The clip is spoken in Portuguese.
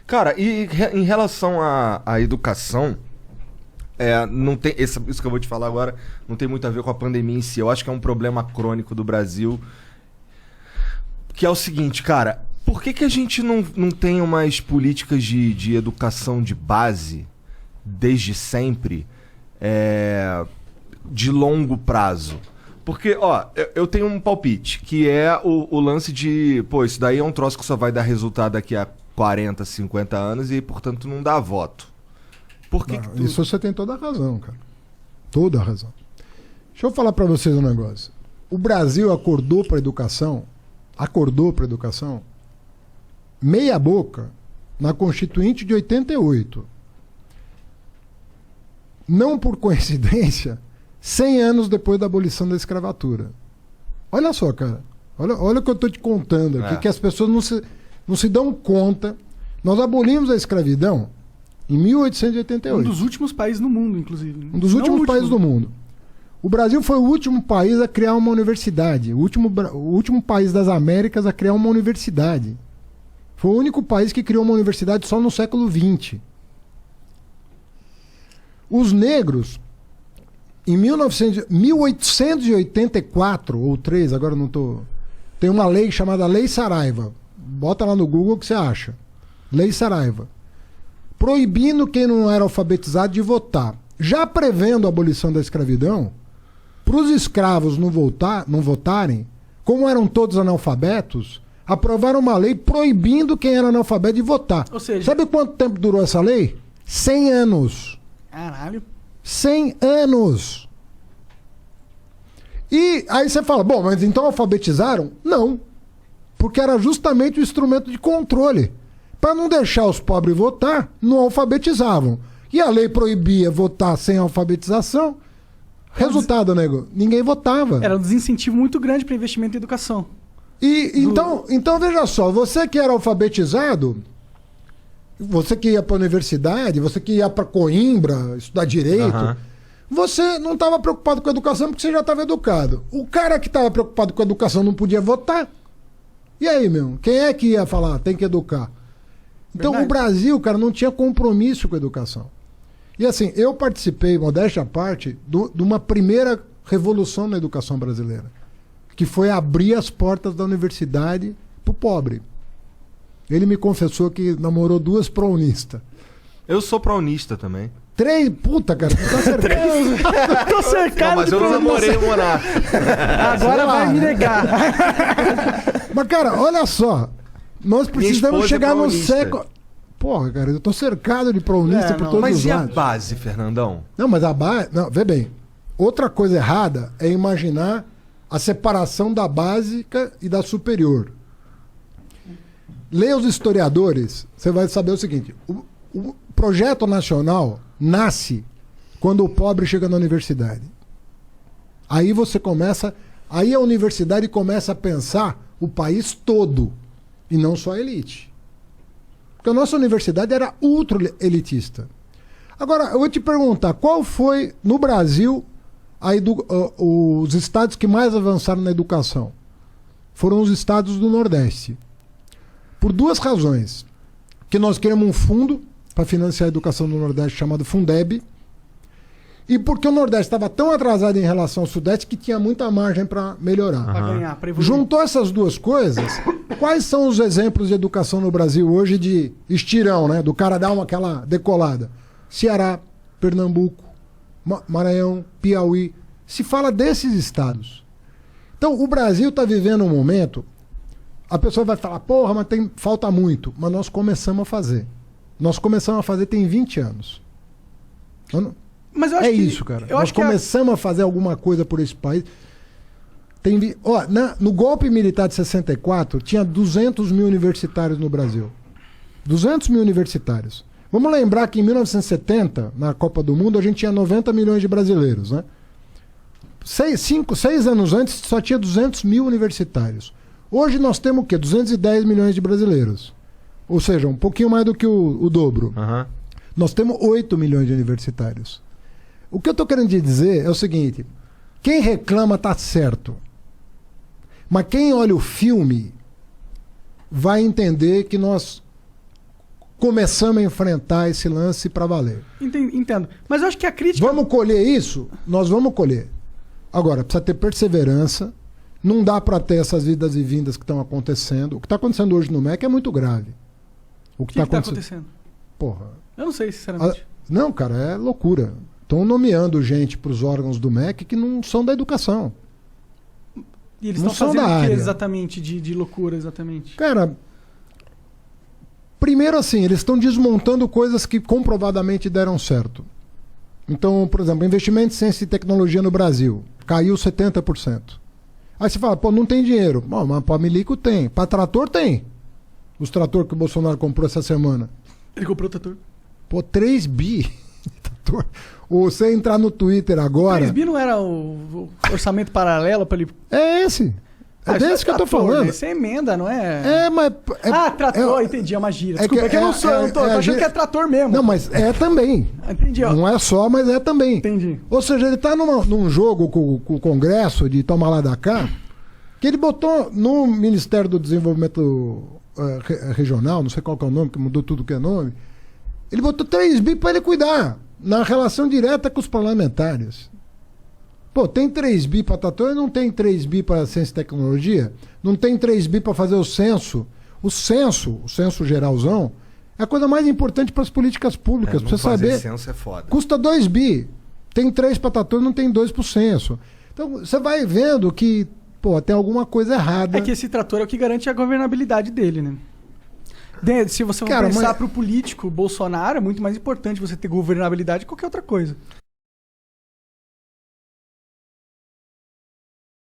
Cara, e em relação à educação, não tem, isso que eu vou te falar agora não tem muito a ver com a pandemia em si. Eu acho que é um problema crônico do Brasil, que é o seguinte, cara, por que a gente não tem umas políticas de educação de base, desde sempre, de longo prazo? Porque, ó, eu tenho um palpite, que é o lance de, pô, isso daí é um troço que só vai dar resultado daqui a 40, 50 anos e, portanto, não dá voto. Por que que Isso você tem toda a razão, cara. Toda a razão. Deixa eu falar pra vocês um negócio. O Brasil acordou pra educação, meia boca, na Constituinte de 88. Não por coincidência, 100 anos depois da abolição da escravatura. Olha só, cara. Olha o que eu estou te contando aqui, que as pessoas não se dão conta. Nós abolimos a escravidão em 1888. Um dos últimos países no mundo, inclusive. Um dos últimos países do mundo. O Brasil foi o último país a criar uma universidade. O último país das Américas a criar uma universidade. Foi o único país que criou uma universidade só no século XX. Os negros, em 1884 ou 3, agora não estou... Tem uma lei chamada Lei Saraiva. Bota lá no Google que você acha. Lei Saraiva. Proibindo quem não era alfabetizado de votar. Já prevendo a abolição da escravidão, para os escravos não votarem, como eram todos analfabetos, aprovaram uma lei proibindo quem era analfabeto de votar. Ou seja... Sabe quanto tempo durou essa lei? 100 anos. Caralho. 100 anos. E aí você fala, bom, mas então alfabetizaram? Não. Porque era justamente o instrumento de controle. Para não deixar os pobres votar, não alfabetizavam. E a lei proibia votar sem alfabetização. Resultado, nego, ninguém votava. Era um desincentivo muito grande para investimento em educação. Então veja só, você que era alfabetizado, você que ia para a universidade, você que ia para Coimbra estudar direito, você não estava preocupado com a educação porque você já estava educado. O cara que estava preocupado com a educação não podia votar. E aí, meu? Quem é que ia falar? Tem que educar. Então, verdade. O Brasil, cara, não tinha compromisso com a educação. E assim, eu participei, modéstia à parte, de uma primeira revolução na educação brasileira, que foi abrir as portas da universidade pro pobre. Ele me confessou que namorou 2 prounistas. Eu sou prounista também. 3? Puta, cara, tu tá cercado. Tô cercado. Não, mas eu não namorei o Monarca. Agora vai me negar. Mas, cara, olha só. Nós precisamos chegar no século... Porra, cara, eu tô cercado de prounista por todos os lados. Mas e a base, Fernandão? Não, mas a base... Não, vê bem. Outra coisa errada é imaginar a separação da básica e da superior. Leia os historiadores, você vai saber o seguinte. O projeto nacional nasce quando o pobre chega na universidade. Aí você começa... Aí a universidade começa a pensar o país todo e não só a elite. Porque a nossa universidade era ultra elitista. Agora, eu vou te perguntar, qual foi, no Brasil, os estados que mais avançaram na educação? Foram os estados do Nordeste. Por 2 razões. Que nós queremos um fundo para financiar a educação do Nordeste chamado Fundeb, e porque o Nordeste estava tão atrasado em relação ao Sudeste que tinha muita margem para melhorar. Para ganhar, para evoluir. Juntou essas 2 coisas, quais são os exemplos de educação no Brasil hoje de estirão, né? Do cara dar aquela decolada? Ceará, Pernambuco, Maranhão, Piauí. Se fala desses estados. Então, o Brasil está vivendo um momento... A pessoa vai falar, porra, mas falta muito. Mas nós começamos a fazer. Nós começamos a fazer tem 20 anos. Mas eu acho isso, cara. Nós começamos a fazer alguma coisa por esse país. No golpe militar de 64, tinha 200 mil universitários no Brasil. 200 mil universitários. Vamos lembrar que em 1970, na Copa do Mundo, a gente tinha 90 milhões de brasileiros, né? 6 anos antes, só tinha 200 mil universitários. Hoje nós temos o quê? 210 milhões de brasileiros. Ou seja, um pouquinho mais do que o dobro. Nós temos 8 milhões de universitários. O que eu estou querendo dizer é o seguinte: quem reclama está certo. Mas quem olha o filme vai entender que nós começamos a enfrentar esse lance para valer. Entendo. Mas eu acho que a crítica... Vamos colher isso? Nós vamos colher. Agora, precisa ter perseverança. Não dá para ter essas idas e vindas que estão acontecendo. O que está acontecendo hoje no MEC é muito grave. O que está acontecendo? Porra. Eu não sei, sinceramente. Não, cara, é loucura. Estão nomeando gente para os órgãos do MEC que não são da educação. E eles estão fazendo o que exatamente de loucura, exatamente? Cara, primeiro assim, eles estão desmontando coisas que comprovadamente deram certo. Então, por exemplo, investimento em ciência e tecnologia no Brasil caiu 70%. Aí você fala, pô, não tem dinheiro. Bom, mas para milico tem. Para trator tem. Os tratores que o Bolsonaro comprou essa semana. Ele comprou o trator. Pô, 3 bi. Ou você entrar no Twitter agora... 3 bi não era o orçamento paralelo para ele... É esse. É desse que eu tô falando. Isso é emenda, não é? Mas... trator, entendi, é uma gíria. Desculpa, que eu não sou, eu tô achando que é trator mesmo. Não, mas é também. Entendi, ó. Não é só, mas é também. Entendi. Ou seja, ele tá num jogo com o Congresso de tomar lá da cá, que ele botou no Ministério do Desenvolvimento Regional, não sei qual que é o nome, que mudou tudo que é nome, ele botou 3 bi para ele cuidar, na relação direta com os parlamentares. Pô, tem 3 bi para trator e não tem 3 bi para ciência e tecnologia? Não tem 3 bi para fazer o censo? O censo geralzão, é a coisa mais importante para as políticas públicas. Pra você saber. Censo é foda. Custa 2 bi. Tem 3 para trator e não tem 2 pro censo. Então, você vai vendo que, pô, tem alguma coisa errada. É que esse trator é o que garante a governabilidade dele, né? Se você for pensar pro político, Bolsonaro, é muito mais importante você ter governabilidade que qualquer outra coisa.